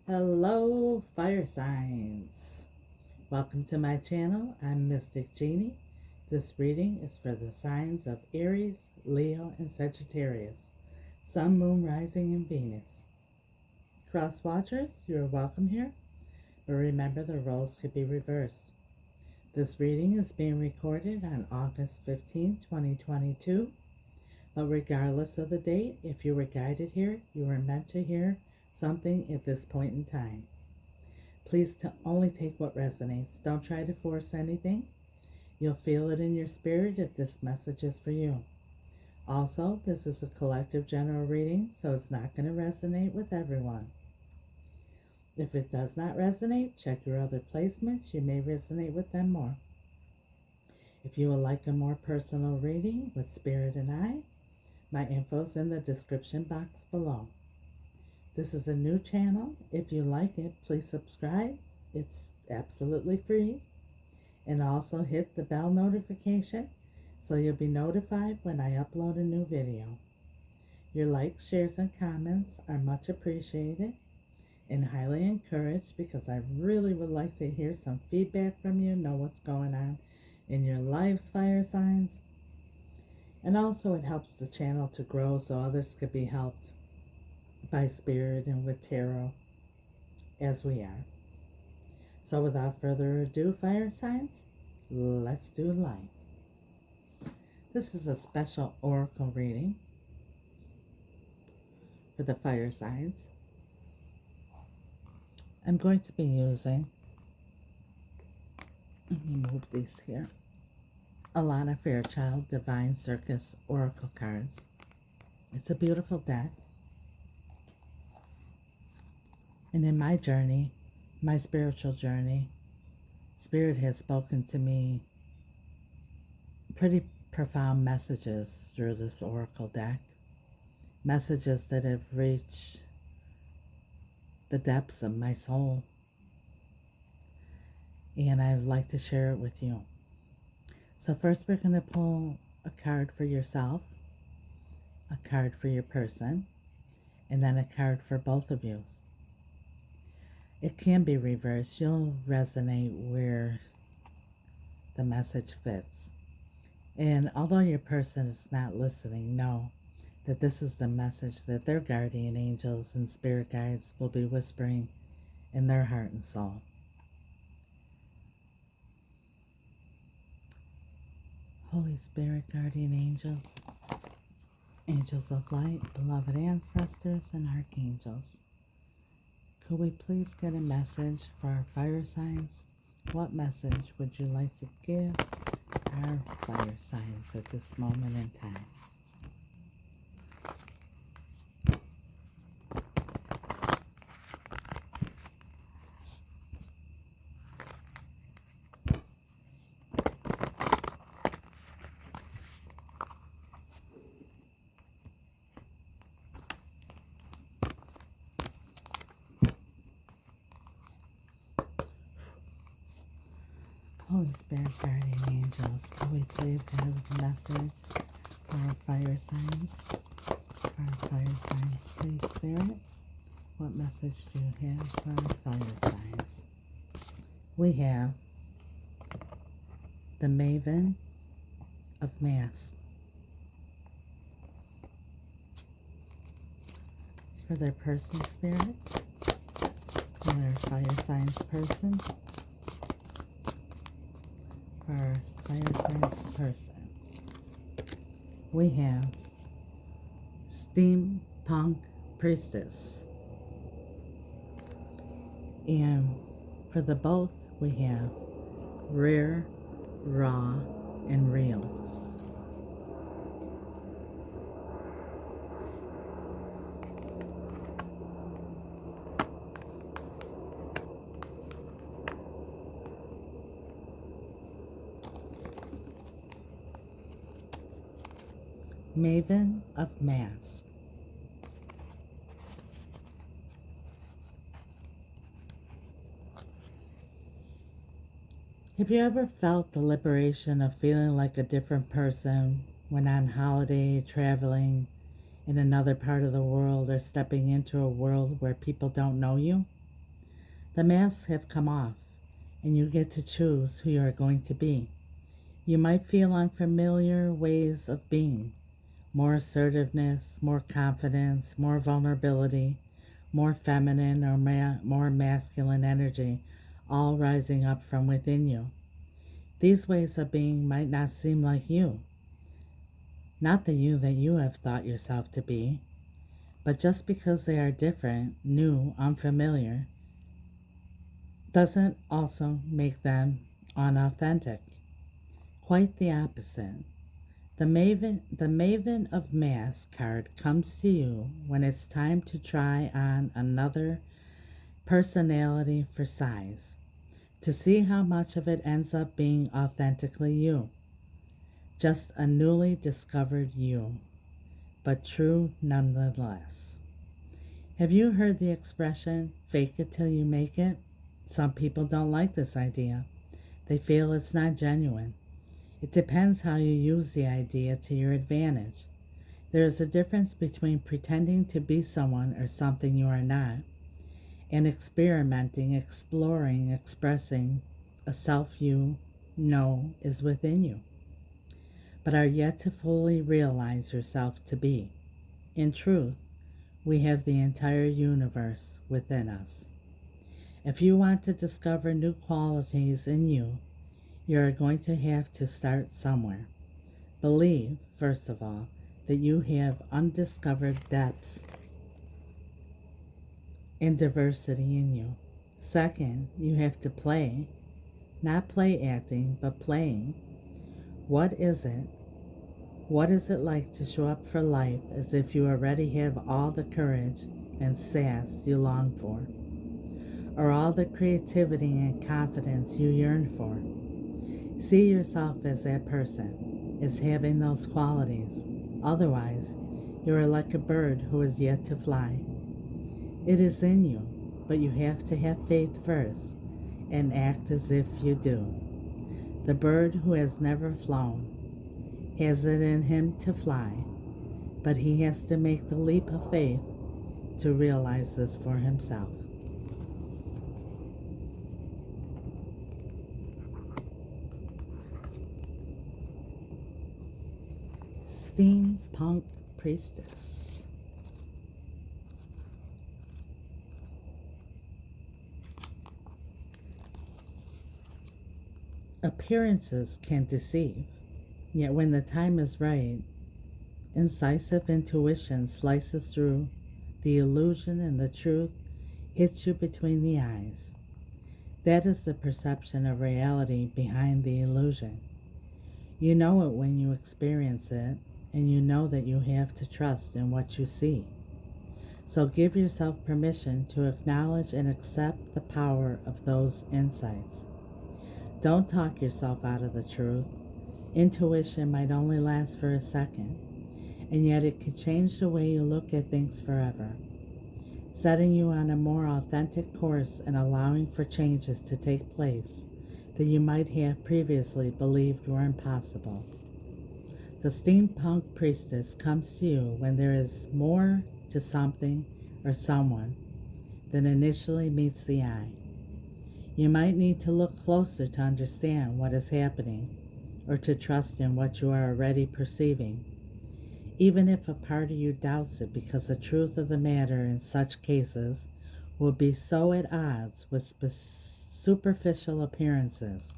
Hello, fire signs. Welcome to my channel. I'm Mystic Genie. This reading is for the signs of Aries, Leo, and Sagittarius, Sun, Moon, Rising, and Venus. Cross watchers, you're welcome here, but remember the roles could be reversed. This reading is being recorded on August 15, 2022, but regardless of the date, if you were guided here, you were meant to hear something at this point in time. Please only take what resonates. Don't try to force anything. You'll feel it in your spirit if this message is for you. Also, this is a collective general reading, so it's not going to resonate with everyone. If it does not resonate, check your other placements. You may resonate with them more. If you would like a more personal reading with Spirit and I, my info's in the description box below. This is a new channel. If you like it, please subscribe. It's absolutely free. And also hit the bell notification so you'll be notified when I upload a new video. Your likes, shares, and comments are much appreciated and highly encouraged because I really would like to hear some feedback from you, know what's going on in your lives, fire signs. And also it helps the channel to grow so others could be helped by Spirit and with tarot as we are. So without further ado, fire signs, let's do life. This is a special oracle reading for the fire signs. I'm going to be using, let me move these here, Alana Fairchild Divine Circus Oracle cards. It's a beautiful deck. And in my journey, my spiritual journey, Spirit has spoken to me pretty profound messages through this oracle deck. Messages that have reached the depths of my soul. And I'd like to share it with you. So first we're going to pull a card for yourself, a card for your person, and then a card for both of you. It can be reversed. You'll resonate where the message fits. And although your person is not listening, know that this is the message that their guardian angels and spirit guides will be whispering in their heart and soul. Holy Spirit, guardian angels, angels of light, beloved ancestors, and archangels, could we please get a message for our fire signs? What message would you like to give our fire signs at this moment in time? Holy Spirit, guardian angels, could we please have a message for our fire signs? For our fire signs, please, Spirit. What message do you have for our fire signs? We have the Maven of Mass. For their person, Spirit. For their fire signs person. For our fire signs person. We have Steampunk Priestess. And for the both, we have Rare, Raw, and Real. Maven of Mass. Have you ever felt the liberation of feeling like a different person when on holiday, traveling in another part of the world, or stepping into a world where people don't know you? The masks have come off, and you get to choose who you are going to be. You might feel unfamiliar ways of being, more assertiveness, more confidence, more vulnerability, more feminine or more masculine energy, all rising up from within you. These ways of being might not seem like you, not the you that you have thought yourself to be, but just because they are different, new, unfamiliar, doesn't also make them unauthentic. Quite the opposite. The Maven of Mask card comes to you when it's time to try on another personality for size, to see how much of it ends up being authentically you, just a newly discovered you, but true nonetheless. Have you heard the expression, fake it till you make it? Some people don't like this idea. They feel it's not genuine. It depends how you use the idea to your advantage. There is a difference between pretending to be someone or something you are not, and experimenting, exploring, expressing a self you know is within you, but are yet to fully realize yourself to be. In truth, we have the entire universe within us. If you want to discover new qualities in you, you are going to have to start somewhere. Believe, first of all, that you have undiscovered depths and diversity in you. Second, you have to play, not play acting, but playing. What is it? What is it like to show up for life as if you already have all the courage and sass you long for, or all the creativity and confidence you yearn for? See yourself as that person, as having those qualities. Otherwise, you are like a bird who is yet to fly. It is in you, but you have to have faith first and act as if you do. The bird who has never flown has it in him to fly, but he has to make the leap of faith to realize this for himself. Steampunk Priestess. Appearances can deceive, yet when the time is right, incisive intuition slices through the illusion and the truth hits you between the eyes. That is the perception of reality behind the illusion. You know it when you experience it, and you know that you have to trust in what you see. So give yourself permission to acknowledge and accept the power of those insights. Don't talk yourself out of the truth. Intuition might only last for a second, and yet it could change the way you look at things forever, setting you on a more authentic course and allowing for changes to take place that you might have previously believed were impossible. The steampunk priestess comes to you when there is more to something or someone than initially meets the eye. You might need to look closer to understand what is happening or to trust in what you are already perceiving, even if a part of you doubts it, because the truth of the matter in such cases will be so at odds with superficial appearances.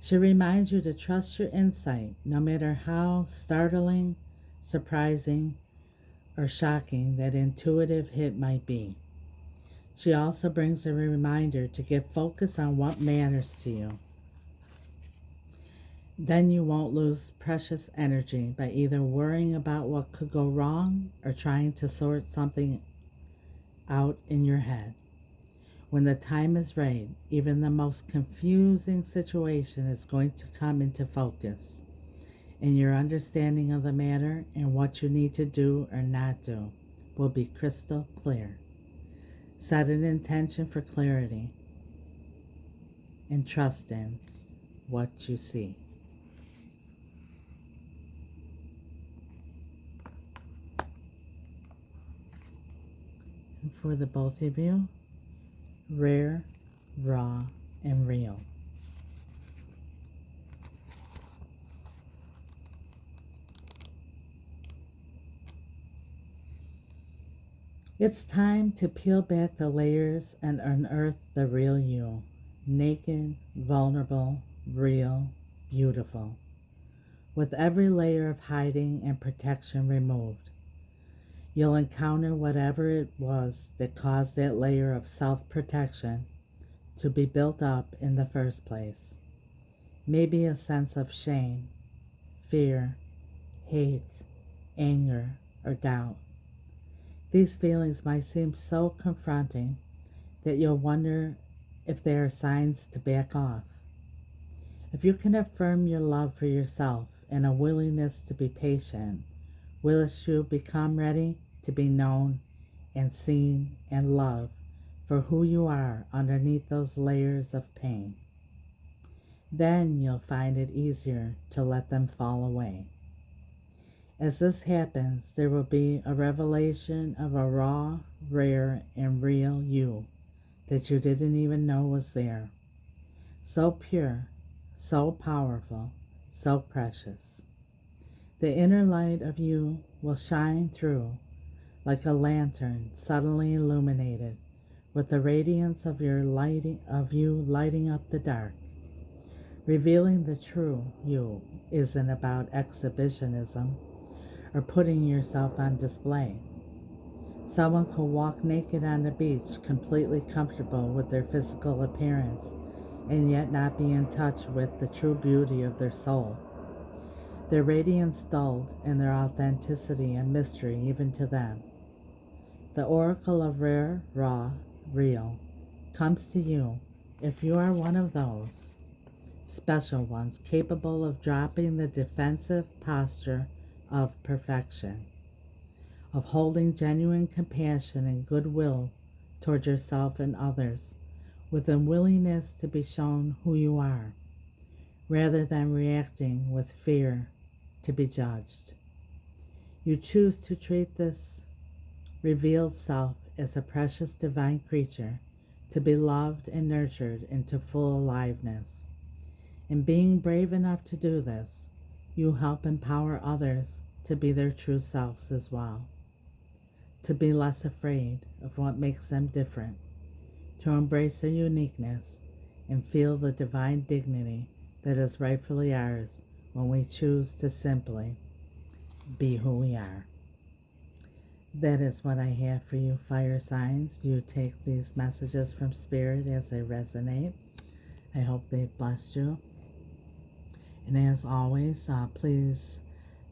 She reminds you to trust your insight, no matter how startling, surprising, or shocking that intuitive hit might be. She also brings a reminder to get focused on what matters to you. Then you won't lose precious energy by either worrying about what could go wrong or trying to sort something out in your head. When the time is right, even the most confusing situation is going to come into focus, and your understanding of the matter and what you need to do or not do will be crystal clear. Set an intention for clarity and trust in what you see. And for the both of you, rare, raw, and real. It's time to peel back the layers and unearth the real you. Naked, vulnerable, real, beautiful. With every layer of hiding and protection removed, you'll encounter whatever it was that caused that layer of self-protection to be built up in the first place. Maybe a sense of shame, fear, hate, anger, or doubt. These feelings might seem so confronting that you'll wonder if they are signs to back off. If you can affirm your love for yourself and a willingness to be patient, will you become ready to be known and seen and loved for who you are underneath those layers of pain. Then you'll find it easier to let them fall away. As this happens, there will be a revelation of a raw, rare, and real you that you didn't even know was there. So pure, so powerful, so precious. The inner light of you will shine through like a lantern suddenly illuminated with the radiance of you lighting up the dark. Revealing the true you isn't about exhibitionism or putting yourself on display. Someone could walk naked on the beach, completely comfortable with their physical appearance, and yet not be in touch with the true beauty of their soul. Their radiance dulled and their authenticity a mystery even to them. The oracle of rare, raw, real comes to you if you are one of those special ones capable of dropping the defensive posture of perfection, of holding genuine compassion and goodwill toward yourself and others, with a willingness to be shown who you are, rather than reacting with fear to be judged. You choose to treat this revealed self as a precious divine creature to be loved and nurtured into full aliveness. In being brave enough to do this, you help empower others to be their true selves as well, to be less afraid of what makes them different, to embrace their uniqueness and feel the divine dignity that is rightfully ours when we choose to simply be who we are. That is what I have for you, fire signs. You take these messages from Spirit as they resonate. I hope they've blessed you. And as always, please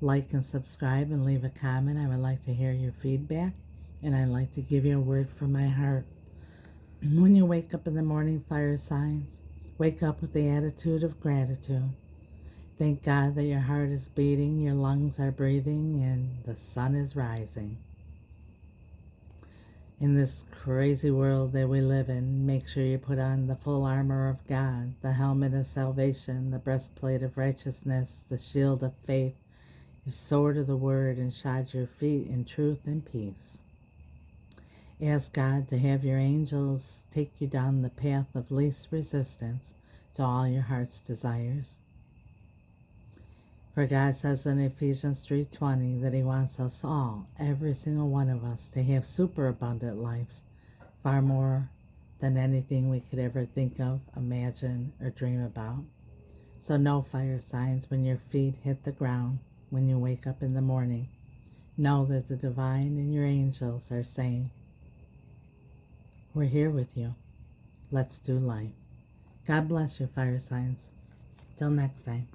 like and subscribe and leave a comment. I would like to hear your feedback, and I'd like to give you a word from my heart. When you wake up in the morning, fire signs, wake up with the attitude of gratitude. Thank God that your heart is beating, your lungs are breathing, and the sun is rising. In this crazy world that we live in, make sure you put on the full armor of God, the helmet of salvation, the breastplate of righteousness, the shield of faith, your sword of the word, and shod your feet in truth and peace. Ask God to have your angels take you down the path of least resistance to all your heart's desires. For God says in Ephesians 3:20 that He wants us all, every single one of us, to have superabundant lives, far more than anything we could ever think of, imagine, or dream about. So no, fire signs, when your feet hit the ground, when you wake up in the morning, know that the divine and your angels are saying, we're here with you. Let's do life. God bless you, fire signs. Till next time.